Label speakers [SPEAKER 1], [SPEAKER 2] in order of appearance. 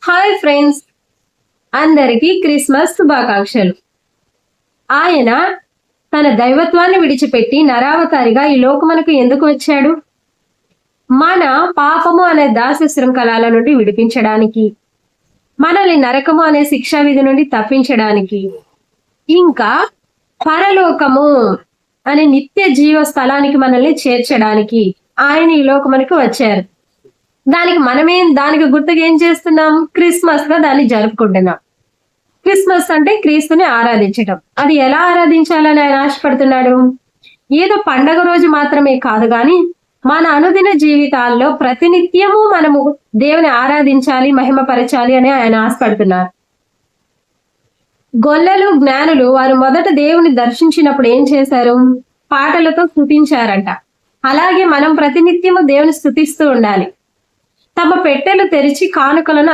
[SPEAKER 1] Hi friends, అందరికీ Christmas శుభాకాంక్షలు. ఆయన తన దైవత్వాన్ని విడిచిపెట్టి నరావతారిగా ఈ లోకమునకు ఎందుకు వచ్చాడు? మన పాపము అనే దాస శృంఖలాల నుండి విడిపించడానికి, మనల్ని నరకము అనే శిక్షా విధి నుండి తప్పించడానికి, ఇంకా పరలోకము అనే నిత్య జీవ స్థలానికి మనల్ని చేర్చడానికి ఆయన ఈ లోకమునకు వచ్చారు. దానికి గుర్తుగా ఏం చేస్తున్నాం? క్రిస్మస్ గా దాన్ని జరుపుకుంటున్నాం. క్రిస్మస్ అంటే క్రీస్తుని ఆరాధించటం. అది ఎలా ఆరాధించాలని ఆయన ఆశపడుతున్నాడు? ఏదో పండగ రోజు మాత్రమే కాదు గాని మన అనుదిన జీవితాల్లో ప్రతినిత్యము మనము దేవుని ఆరాధించాలి, మహిమపరచాలి అని ఆయన ఆశపడుతున్నారు. గొల్లలు జ్ఞానులు వారు మొదట దేవుని దర్శించినప్పుడు ఏం చేశారు? పాటలతో స్తుతించారంట. అలాగే మనం ప్రతినిత్యము దేవుని స్తుతిస్తూ ఉండాలి. తమ పెట్టెలు తెరిచి కానుకలను